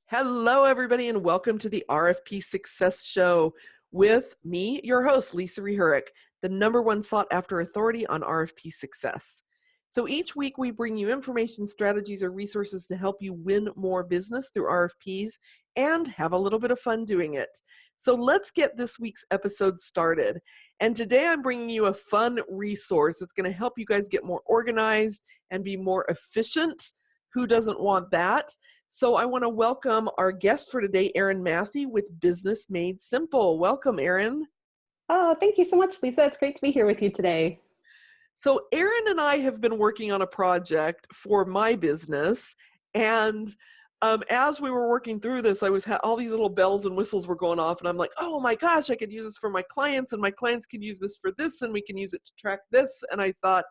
Hello, everybody, and welcome to the RFP Success Show with me, your host, Lisa Reherik, the #1 sought-after authority on RFP success. So each week, we bring you information, strategies, or resources to help you win more business through RFPs and have a little bit of fun doing it. So let's get this week's episode started. And today, I'm bringing you a fun resource that's going to help you guys get more organized and be more efficient. Who doesn't want that? So I want to welcome our guest for today, Erin Mathie with Business Made Simple. Welcome, Erin. Oh, thank you so much, Lisa. It's great to be here with you today. So Erin and I have been working on a project for my business, and as we were working through this, all these little bells and whistles were going off, and I'm like, oh my gosh, I could use this for my clients, and my clients could use this for this, and we can use it to track this. And I thought,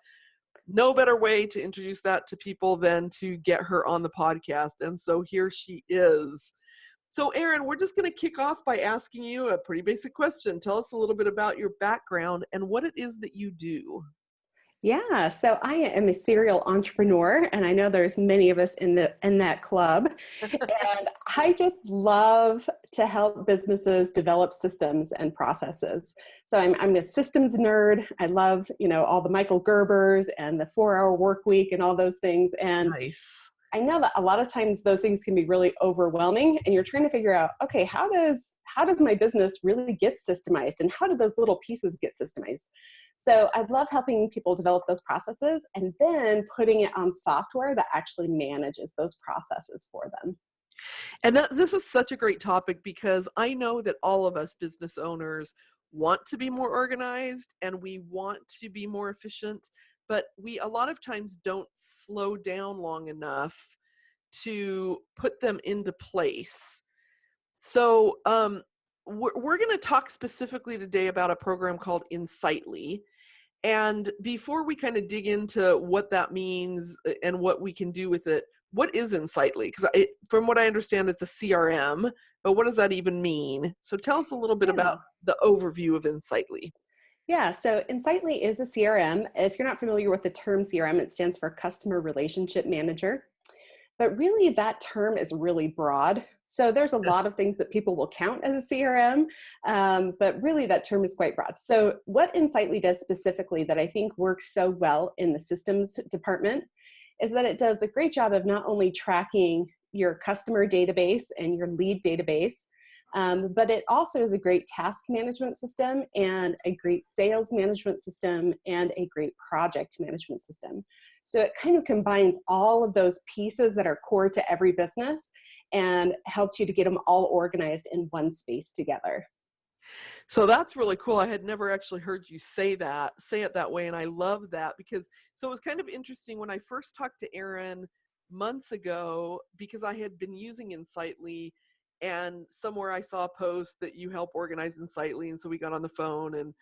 no better way to introduce that to people than to get her on the podcast. And so here she is. So Erin, we're just going to kick off by asking you a pretty basic question. Tell us a little bit about your background and what it is that you do. Yeah, so I am a serial entrepreneur, and I know there's many of us in that club. And I just love to help businesses develop systems and processes. So I'm a systems nerd. I love, all the Michael Gerbers and the 4-hour work week and all those things. And Nice. I know that a lot of times those things can be really overwhelming, and you're trying to figure out, okay, how does my business really get systemized, and how do those little pieces get systemized? So I love helping people develop those processes and then putting it on software that actually manages those processes for them. And this is such a great topic because I know that all of us business owners want to be more organized and we want to be more efficient, but we a lot of times don't slow down long enough to put them into place. So we're going to talk specifically today about a program called Insightly. And before we kind of dig into what that means and what we can do with it, what is Insightly? Because from what I understand, it's a CRM, but what does that even mean? So tell us a little bit Yeah. about the overview of Insightly. Yeah, so Insightly is a CRM. If you're not familiar with the term CRM, it stands for Customer Relationship Manager. But really, that term is really broad. So there's a lot of things that people will count as a CRM, but really that term is quite broad. So what Insightly does specifically that I think works so well in the systems department is that it does a great job of not only tracking your customer database and your lead database, but it also is a great task management system and a great sales management system and a great project management system. So it kind of combines all of those pieces that are core to every business and helps you to get them all organized in one space together. So that's really cool. I had never actually heard you say it that way. And I love that because, so it was kind of interesting when I first talked to Erin months ago, because I had been using Insightly and somewhere I saw a post that you help organize Insightly. And so we got on the phone and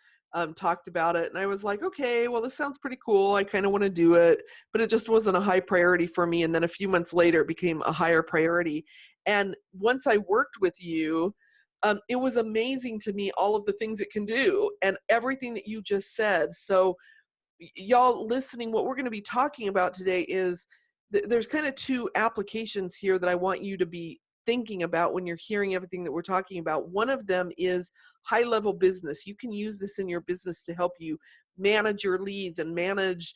talked about it. And I was like, okay, well, this sounds pretty cool. I kind of want to do it, but it just wasn't a high priority for me. And then a few months later, it became a higher priority. And once I worked with you, it was amazing to me, all of the things it can do and everything that you just said. So y'all listening, what we're going to be talking about today is there's kind of two applications here that I want you to be thinking about when you're hearing everything that we're talking about. One of them is high-level business. You can use this in your business to help you manage your leads and manage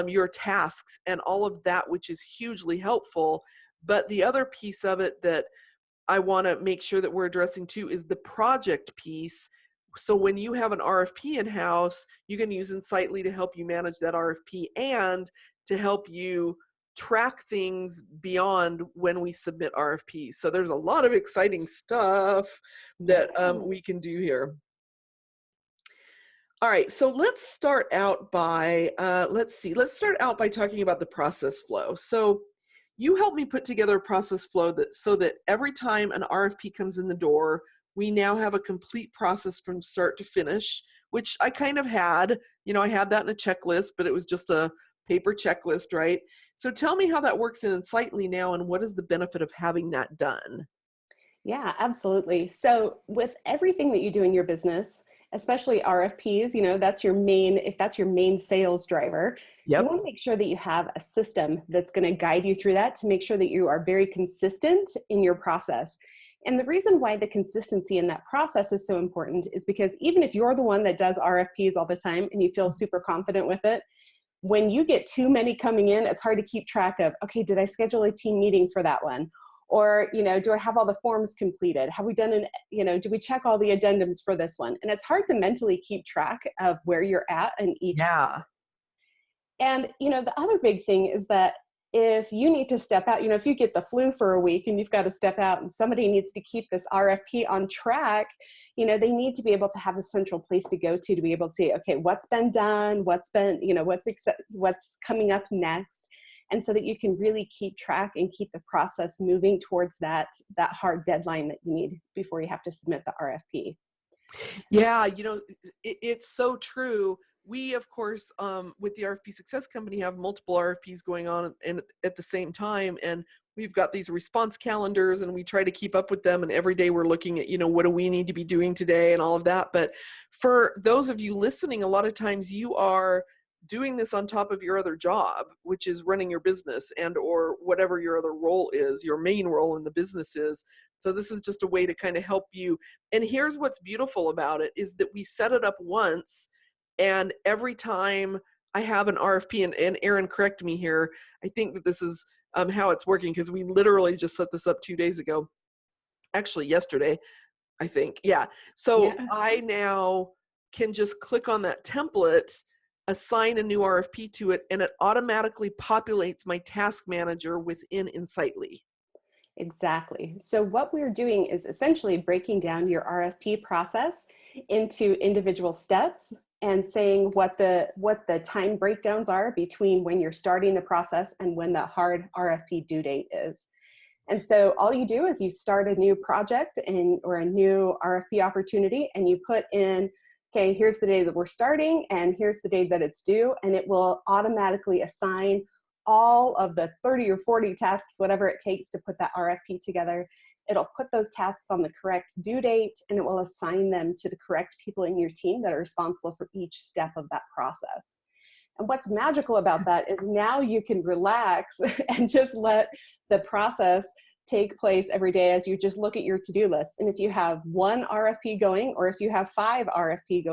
your tasks and all of that, which is hugely helpful. But the other piece of it that I want to make sure that we're addressing too is the project piece. So when you have an RFP in-house, you can use Insightly to help you manage that RFP and to help you track things beyond when we submit RFPs. So there's a lot of exciting stuff that we can do here. All right, so let's start out by, let's start out by talking about the process flow. So you helped me put together a process flow so that every time an RFP comes in the door, we now have a complete process from start to finish, which I kind of had. I had that in a checklist, but it was just a paper checklist, right? So tell me how that works in Insightly now and what is the benefit of having that done? Yeah, absolutely. So with everything that you do in your business, especially RFPs, you know, that's your main, if that's your main sales driver, you Yep. want to make sure that you have a system that's going to guide you through that to make sure that you are very consistent in your process. And the reason why the consistency in that process is so important is because even if you're the one that does RFPs all the time and you feel super confident with it, when you get too many coming in, it's hard to keep track of, okay, did I schedule a team meeting for that one? Or, you know, do I have all the forms completed? Have we done an, you know, do we check all the addendums for this one? And it's hard to mentally keep track of where you're at in each. Yeah. And, you know, the other big thing is that if you need to step out, you know, if you get the flu for a week and you've got to step out and somebody needs to keep this RFP on track, you know, they need to be able to have a central place to go to be able to see, okay, what's been done, what's been, you know, what's coming up next. And so that you can really keep track and keep the process moving towards that hard deadline that you need before you have to submit the RFP. Yeah, you know, it's so true. We, of course, with the RFP Success Company, have multiple RFPs going on and at the same time, and we've got these response calendars, and we try to keep up with them. And every day we're looking at, you know, what do we need to be doing today, and all of that. But for those of you listening, a lot of times you are doing this on top of your other job, which is running your business and or whatever your other role is, your main role in the business is. So this is just a way to kind of help you. And here's what's beautiful about it is that we set it up once, and every time I have an RFP, and Erin, correct me here, I think that this is how it's working, because we literally just set this up 2 days ago. Actually, yesterday, I think. Yeah. So Yeah. I now can just click on that template, assign a new RFP to it, and it automatically populates my task manager within Insightly. Exactly. So what we're doing is essentially breaking down your RFP process into individual steps and saying what the time breakdowns are between when you're starting the process and when the hard RFP due date is. And so all you do is you start a new project or a new RFP opportunity, and you put in, okay, here's the day that we're starting and here's the day that it's due, and it will automatically assign all of the 30 or 40 tasks, whatever it takes to put that RFP together. It'll put those tasks on the correct due date, and it will assign them to the correct people in your team that are responsible for each step of that process. And what's magical about that is now you can relax and just let the process take place every day as you just look at your to-do list. And if you have one RFP going, or if you have 5 RFPs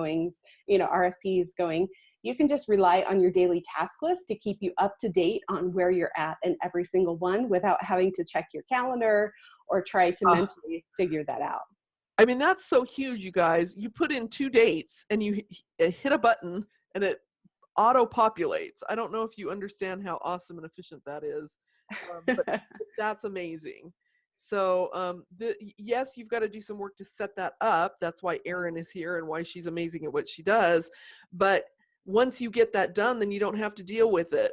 going, you can just rely on your daily task list to keep you up to date on where you're at in every single one without having to check your calendar or try to Uh, mentally figure that out. I mean, that's so huge, you guys. You put in 2 dates and you hit a button and it auto populates. I don't know if you understand how awesome and efficient that is, but that's amazing. So yes, you've got to do some work to set that up. That's why Erin is here and why she's amazing at what she does. But once you get that done, then you don't have to deal with it.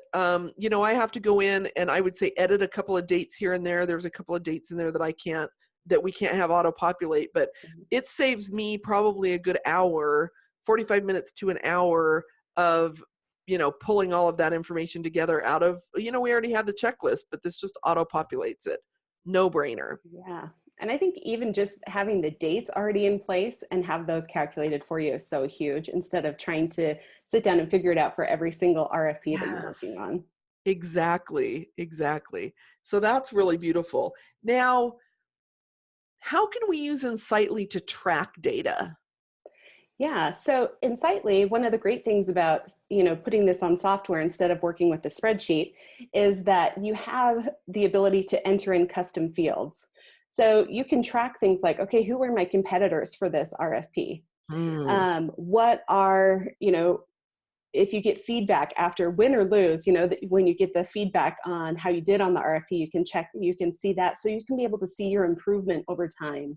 You know, I have to go in and I would say edit a couple of dates here and there. There's a couple of dates in there that we can't have auto populate, but it saves me probably a good hour, 45 minutes to an hour of, you know, pulling all of that information together out of, you know, we already had the checklist, but this just auto populates it. No brainer. Yeah. And I think even just having the dates already in place and have those calculated for you is so huge instead of trying to sit down and figure it out for every single RFP that you're Yes, working on. exactly. Exactly. So that's really beautiful. Now, how can we use Insightly to track data? Yeah, so in Sightly, one of the great things about, you know, putting this on software instead of working with the spreadsheet is that you have the ability to enter in custom fields. So you can track things like, okay, who were my competitors for this RFP? Mm. What are, you know, if you get feedback after win or lose, you know, that when you get the feedback on how you did on the RFP, you can see that. So you can be able to see your improvement over time.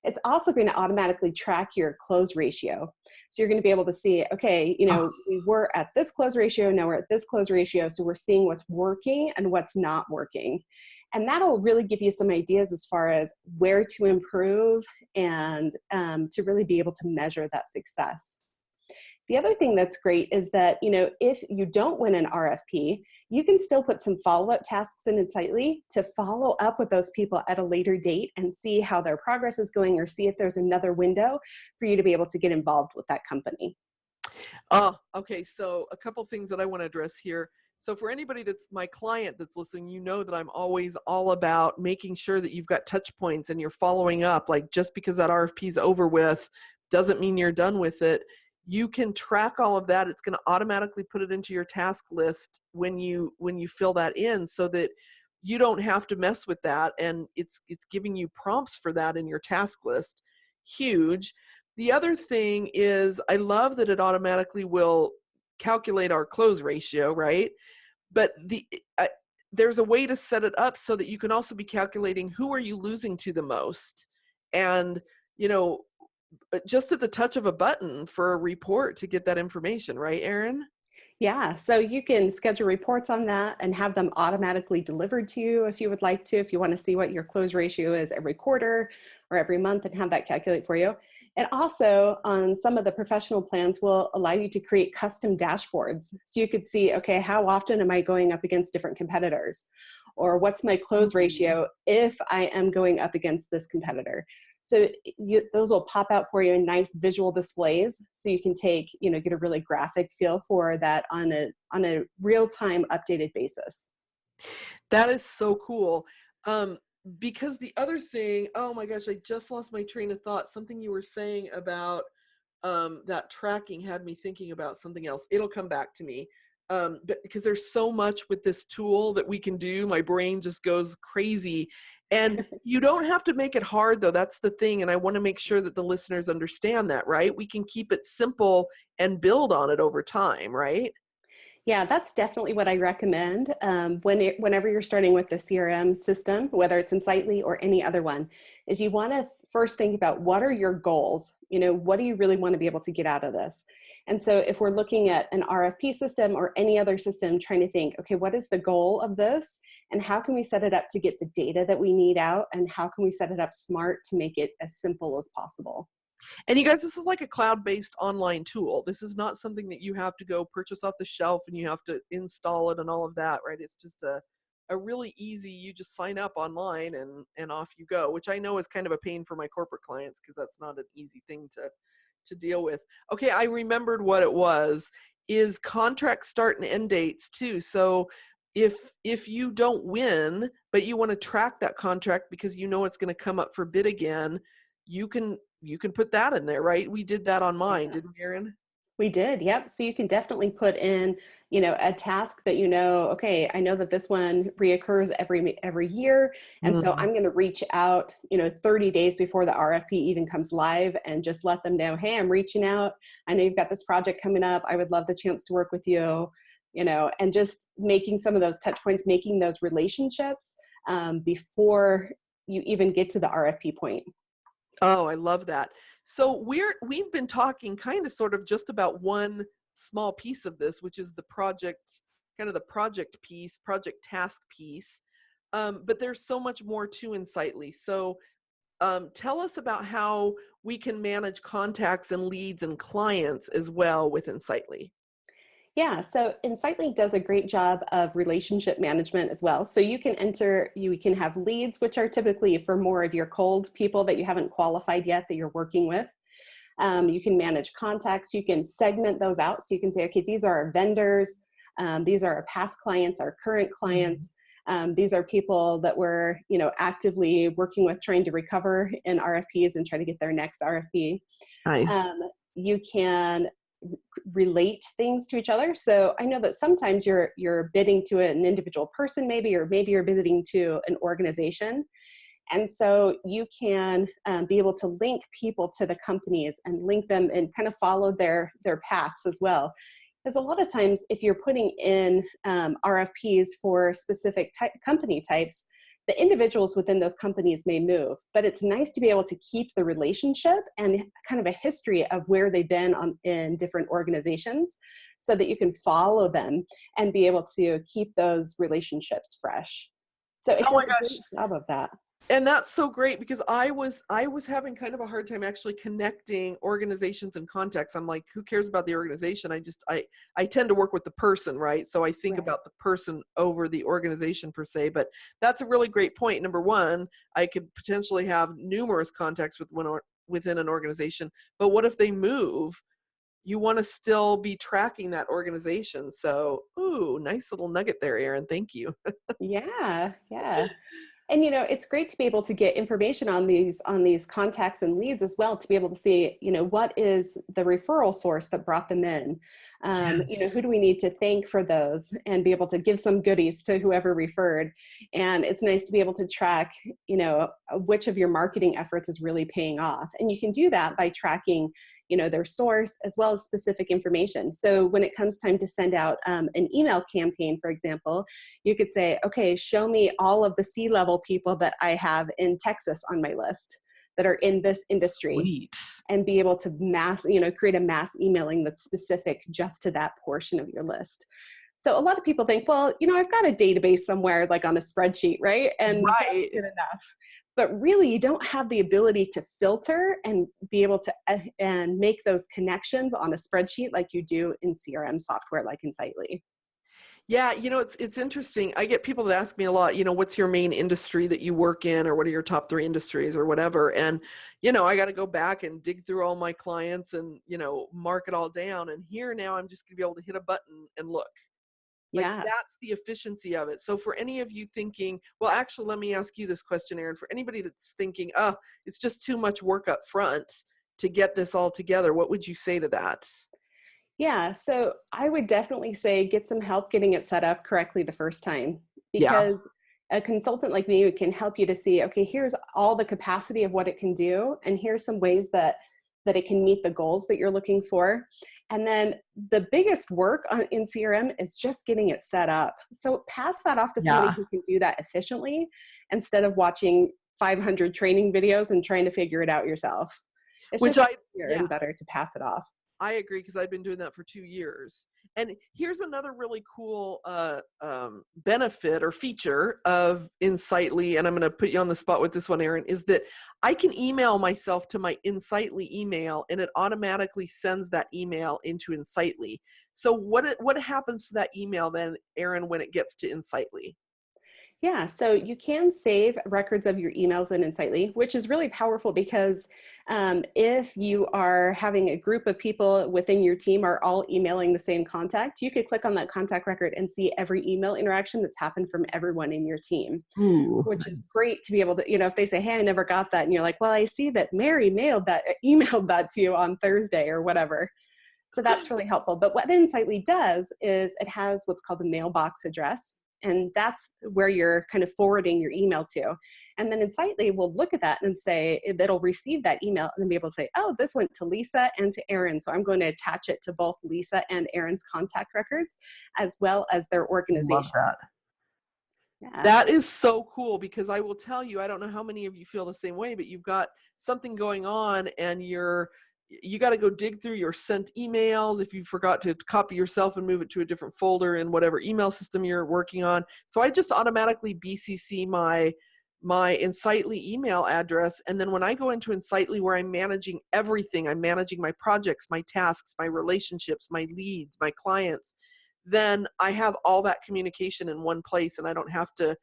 It's also going to automatically track your close ratio. So you're going to be able to see, okay, you know, we were at this close ratio, now we're at this close ratio. So we're seeing what's working and what's not working. And that'll really give you some ideas as far as where to improve and to really be able to measure that success. The other thing that's great is that, if you don't win an RFP, you can still put some follow-up tasks in Insightly to follow up with those people at a later date and see how their progress is going, or see if there's another window for you to be able to get involved with that company. Oh, okay. So a couple things that I want to address here. So for anybody that's my client that's listening, you know that I'm always all about making sure that you've got touch points and you're following up. Like, just because that RFP is over with doesn't mean you're done with it. You can track all of that. It's going to automatically put it into your task list when you fill that in, so that you don't have to mess with that, and it's giving you prompts for that in your task list. Huge. The other thing is, I love that it automatically will calculate our close ratio, right? But there's a way to set it up so that you can also be calculating who are you losing to the most, and you know, just at the touch of a button for a report to get that information, right, Erin? Yeah, so you can schedule reports on that and have them automatically delivered to you if you would like to, if you want to see what your close ratio is every quarter or every month, and have that calculate for you. And also, on some of the professional plans, will allow you to create custom dashboards. So you could see, okay, how often am I going up against different competitors? Or what's my close Mhm. ratio if I am going up against this competitor? So those will pop out for you in nice visual displays, so you can get a really graphic feel for that on a real-time updated basis. That is so cool. Um, because the other thing, oh my gosh, I just lost my train of thought. Something you were saying about that tracking had me thinking about something else. It'll come back to me. But because there's so much with this tool that we can do, my brain just goes crazy. And you don't have to make it hard, though. That's the thing. And I want to make sure that the listeners understand that, right? We can keep it simple and build on it over time, right? Yeah, that's definitely what I recommend whenever you're starting with the CRM system, whether it's Insightly or any other one, is you want to first think about, what are your goals? What do you really want to be able to get out of this? And so if we're looking at an RFP system or any other system, trying to think, okay, what is the goal of this? And how can we set it up to get the data that we need out? And how can we set it up smart to make it as simple as possible? And you guys, this is like a cloud-based online tool. This is not something that you have to go purchase off the shelf and you have to install it and all of that, right? It's just a really easy, you just sign up online and off you go, which I know is kind of a pain for my corporate clients because that's not an easy thing to deal with. Okay, I remembered what it was, is contract start and end dates too. So if you don't win, but you want to track that contract because you know it's going to come up for bid again, you can put that in there, right? We did that on mine, Yeah. didn't we, Erin? We did, yep. So you can definitely put in, a task that okay, I know that this one reoccurs every year, and so Mm. I'm going to reach out, 30 days before the RFP even comes live, and just let them know, hey, I'm reaching out. I know you've got this project coming up. I would love the chance to work with you, and just making some of those touch points, making those relationships before you even get to the RFP point. Oh, I love that. So we've been talking kind of sort of just about one small piece of this, which is the project, kind of the project piece, project task piece. But there's so much more to Insightly. So tell us about how we can manage contacts and leads and clients as well with Insightly. Yeah, so Insightly does a great job of relationship management as well. So you can have leads, which are typically for more of your cold people that you haven't qualified yet that you're working with. You can manage contacts. You can segment those out. So you can say, okay, these are our vendors. These are our past clients, our current Mhm. clients. These are people that we're, actively working with, trying to recover in RFPs and try to get their next RFP. Nice. Um, you can relate things to each other. So I know that sometimes you're bidding to an individual person, or maybe you're bidding to an organization, and so you can be able to link people to the companies and link them and kind of follow their paths as well. Because a lot of times, if you're putting in RFPs for specific company types, the individuals within those companies may move, but it's nice to be able to keep the relationship and kind of a history of where they've been in different organizations, so that you can follow them and be able to keep those relationships fresh. So it Oh does my a gosh. great job of that. And that's so great because I was having kind of a hard time actually connecting organizations and contacts. I'm like, who cares about the organization? I tend to work with the person, right? So I think Right. about the person over the organization per se. But that's a really great point. Number one, I could potentially have numerous contacts within an organization, but what if they move? You want to still be tracking that organization. So, ooh, nice little nugget there, Erin. Thank you. Yeah, yeah. And it's great to be able to get information on these contacts and leads as well, to be able to see, what is the referral source that brought them in. Who Yes. do we need to thank for those, and be able to give some goodies to whoever referred. And it's nice to be able to track, which of your marketing efforts is really paying off. And you can do that by tracking, their source as well as specific information. So when it comes time to send out an email campaign, for example, you could say, okay, show me all of the C-level people that I have in Texas on my list that are in this industry, Sweet. and be able to create a mass emailing that's specific just to that portion of your list. So a lot of people think, well, I've got a database somewhere, like on a spreadsheet, right? And that's Right. good enough. But really, you don't have the ability to filter and be able to and make those connections on a spreadsheet like you do in CRM software like Insightly. Yeah, it's interesting. I get people that ask me a lot, what's your main industry that you work in, or what are your top 3 industries or whatever. And, I got to go back and dig through all my clients and, mark it all down. And here now I'm just going to be able to hit a button and look. Like, Yeah. that's the efficiency of it. So for any of you thinking, well, actually, let me ask you this question, Erin. For anybody that's thinking, oh, it's just too much work up front to get this all together, what would you say to that? Yeah, so I would definitely say get some help getting it set up correctly the first time, Yeah. because a consultant like me can help you to see, okay, here's all the capacity of what it can do, and here's some ways that it can meet the goals that you're looking for. And then the biggest work in CRM is just getting it set up. So pass that off to somebody Yeah. who can do that efficiently, instead of watching 500 training videos and trying to figure it out yourself. It's Which just I, easier yeah. and better to pass it off. I agree because I've been doing that for 2 years. And here's another really cool benefit or feature of Insightly, and I'm going to put you on the spot with this one, Erin, is that I can email myself to my Insightly email, and it automatically sends that email into Insightly. So what happens to that email then, Erin, when it gets to Insightly? Yeah, so you can save records of your emails in Insightly, which is really powerful because if you are having a group of people within your team are all emailing the same contact, you could click on that contact record and see every email interaction that's happened from everyone in your team, Ooh, which is nice. great to be able to, if they say, hey, I never got that, and you're like, well, I see that Mary mailed that, emailed that to you on Thursday or whatever. So that's really helpful. But what Insightly does is it has what's called the mailbox address. And that's where you're kind of forwarding your email to. And then Insightly will look at that and say, that'll receive that email and then be able to say, oh, this went to Lisa and to Erin. So I'm going to attach it to both Lisa and Erin's contact records, as well as their Love organization. that. Yeah. That is so cool because I will tell you, I don't know how many of you feel the same way, but you've got something going on and you got to go dig through your sent emails if you forgot to copy yourself and move it to a different folder in whatever email system you're working on. So I just automatically BCC my Insightly email address, and then when I go into Insightly where I'm managing everything, I'm managing my projects, my tasks, my relationships, my leads, my clients, then I have all that communication in one place and I don't have to,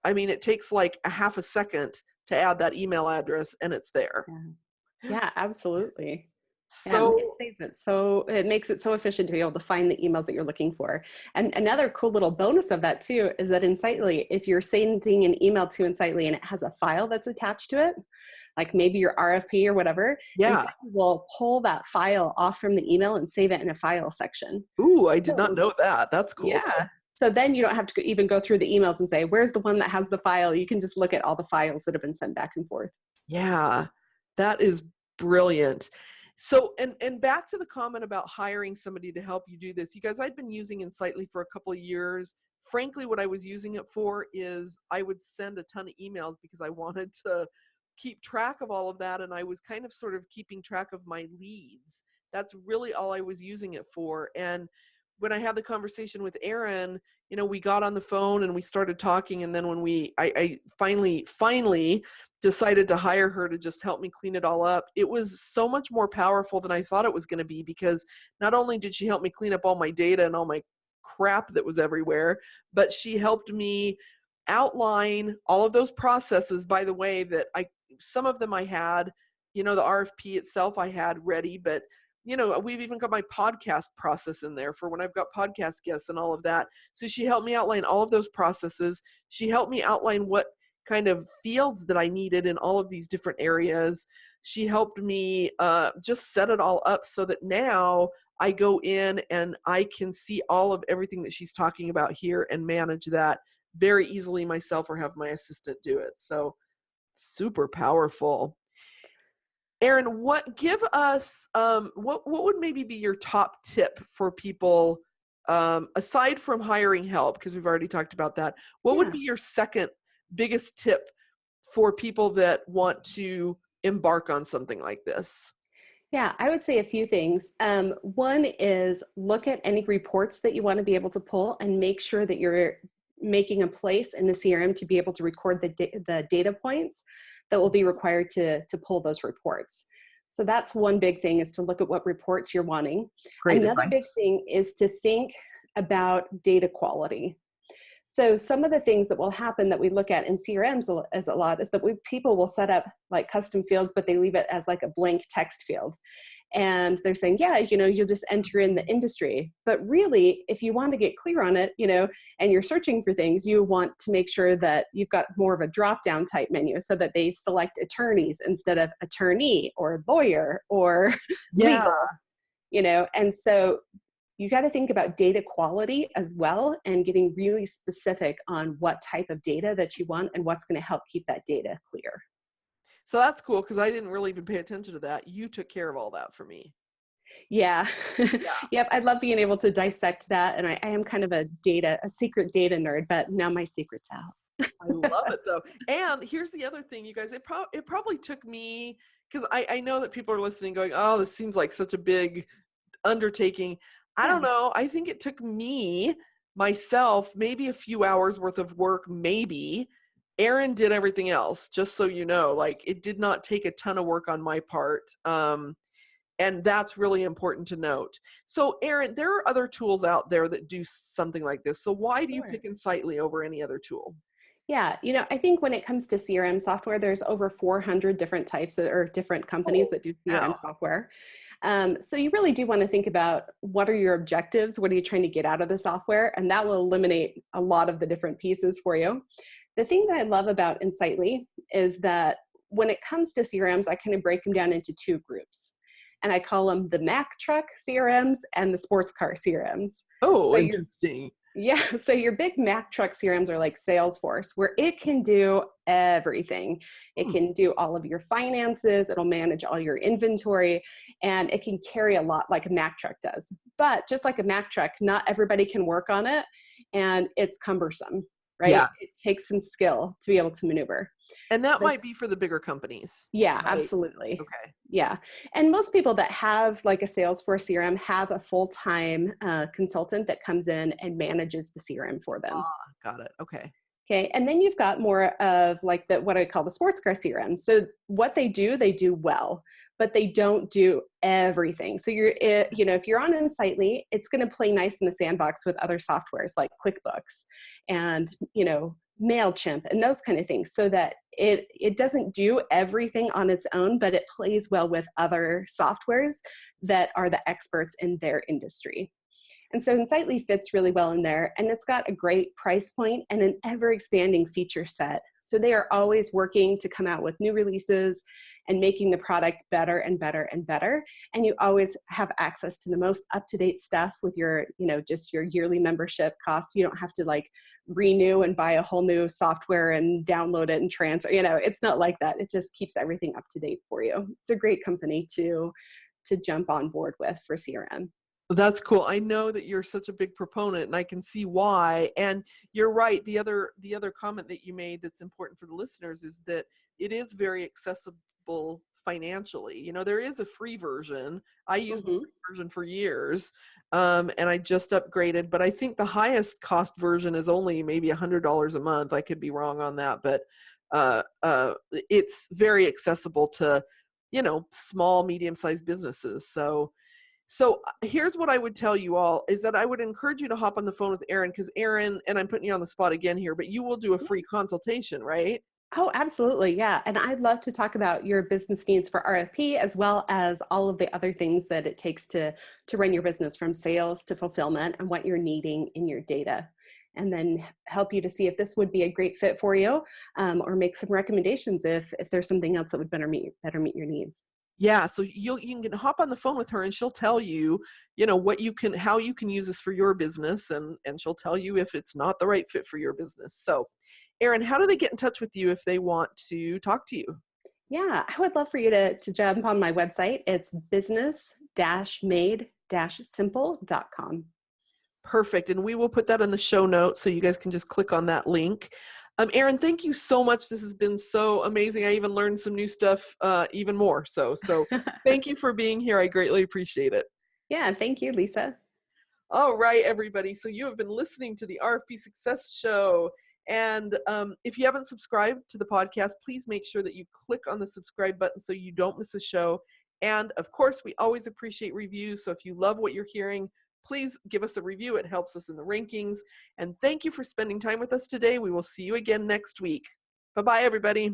I mean, it takes like a half a second to add that email address and it's there. Yeah. Yeah, absolutely. Yeah, it So, saves it. So it makes it so efficient to be able to find the emails that you're looking for. And another cool little bonus of that too is that Insightly, if you're sending an email to Insightly and it has a file that's attached to it, like maybe your RFP or whatever, yeah. Insightly will pull that file off from the email and save it in a file section. Ooh, I did not So know that. That's cool though. yeah. So then you don't have to even go through the emails and say, where's the one that has the file? You can just look at all the files that have been sent back and forth. Yeah, that is brilliant. So, and back to the comment about hiring somebody to help you do this. You guys, I'd been using Insightly for a couple of years. Frankly, what I was using it for is I would send a ton of emails because I wanted to keep track of all of that, and I was kind of sort of keeping track of my leads. That's really all I was using it for. And when I had the conversation with Erin, we got on the phone and we started talking. And then when I finally decided to hire her to just help me clean it all up, it was so much more powerful than I thought it was going to be, because not only did she help me clean up all my data and all my crap that was everywhere, but she helped me outline all of those processes, by the way, that some of them I had, the RFP itself I had ready, but we've even got my podcast process in there for when I've got podcast guests and all of that. So she helped me outline all of those processes. She helped me outline what kind of fields that I needed in all of these different areas. She helped me just set it all up so that now I go in and I can see all of everything that she's talking about here and manage that very easily myself, or have my assistant do it. So super powerful. Erin, give us what would maybe be your top tip for people, aside from hiring help, because we've already talked about that. What would Yeah. be your second biggest tip for people that want to embark on something like this? Yeah, I would say a few things. One is look at any reports that you want to be able to pull and make sure that you're making a place in the CRM to be able to record the data points that will be required to pull those reports. So that's one big thing, is to look at what reports you're wanting. Great Another big advice. thing is to think about data quality. So some of the things that will happen that we look at in CRMs as a lot is that people will set up like custom fields, but they leave it as like a blank text field. And they're saying, yeah, you'll just enter in the industry. But really, if you want to get clear on it, and you're searching for things, you want to make sure that you've got more of a drop-down type menu so that they select attorneys instead of attorney or lawyer or Yeah. legal, and so you got to think about data quality as well, and getting really specific on what type of data that you want and what's going to help keep that data clear. So that's cool, because I didn't really even pay attention to that. You took care of all that for me. Yeah. Yeah. Yep. I love being able to dissect that. And I am kind of a secret data nerd, but now my secret's out. I love it though. And here's the other thing, you guys, it probably took me, because I know that people are listening going, oh, this seems like such a big undertaking. I don't Yeah. know. I think it took me, myself, maybe a few hours worth of work, maybe. Erin did everything else, just so you know. Like, it did not take a ton of work on my part. And that's really important to note. So Erin, there are other tools out there that do something like this. So why do you Sure. pick Insightly over any other tool? Yeah, I think when it comes to CRM software, there's over 400 different types or different companies Oh, that do wow. CRM software. So you really do want to think about what are your objectives? What are you trying to get out of the software? And that will eliminate a lot of the different pieces for you. The thing that I love about Insightly is that when it comes to CRMs, I kind of break them down into two groups. And I call them the Mack truck CRMs and the sports car CRMs. Oh, So interesting. yeah, so your big Mac truck CRMs are like Salesforce, where it can do everything. It Hmm. can do all of your finances, it'll manage all your inventory, and it can carry a lot like a Mac truck does. But just like a Mac truck, not everybody can work on it, and it's cumbersome, right? Yeah. It takes some skill to be able to maneuver. And that might This be for the bigger companies, Yeah, right? absolutely. Okay. Yeah. And most people that have like a Salesforce CRM have a full-time consultant that comes in and manages the CRM for them. Ah, got it. Okay. Okay. And then you've got more of like what I call the sports car CRM. So what they do well, but they don't do everything. So if you're on Insightly, it's going to play nice in the sandbox with other softwares like QuickBooks and, MailChimp and those kind of things, so that it doesn't do everything on its own, but it plays well with other softwares that are the experts in their industry. And so Insightly fits really well in there, and it's got a great price point and an ever-expanding feature set. So they are always working to come out with new releases and making the product better and better and better. And you always have access to the most up-to-date stuff with your, just your yearly membership costs. You don't have to like renew and buy a whole new software and download it and transfer. It's not like that. It just keeps everything up to date for you. It's a great company to jump on board with for CRM. That's cool. I know that you're such a big proponent, and I can see why. And you're right. The other comment that you made that's important for the listeners is that it is very accessible financially. You know, there is a free version. I used the Hmm. free version for years, and I just upgraded, but I think the highest cost version is only maybe $100 a month. I could be wrong on that, but it's very accessible to, you know, small, medium-sized businesses. So here's what I would tell you all is that I would encourage you to hop on the phone with Erin, because Erin, and I'm putting you on the spot again here, but you will do a free consultation, right? Oh, absolutely. Yeah. And I'd love to talk about your business needs for RFP as well as all of the other things that it takes to run your business from sales to fulfillment and what you're needing in your data. And then help you to see if this would be a great fit for you, or make some recommendations if there's something else that would better meet your needs. Yeah, so you can hop on the phone with her and she'll tell you, you know, what you can, how you can use this for your business, and she'll tell you if it's not the right fit for your business. So, Erin, how do they get in touch with you if they want to talk to you? Yeah, I would love for you to jump on my website. It's business-made-simple.com. Perfect. And we will put that in the show notes so you guys can just click on that link. Erin, thank you so much. This has been so amazing. I even learned some new stuff, even more. So thank you for being here. I greatly appreciate it. Yeah, thank you, Lisa. All right, everybody. So you have been listening to the RFP Success Show. And if you haven't subscribed to the podcast, please make sure that you click on the subscribe button so you don't miss a show. And of course, we always appreciate reviews. So if you love what you're hearing, please give us a review. It helps us in the rankings. And thank you for spending time with us today. We will see you again next week. Bye-bye, everybody.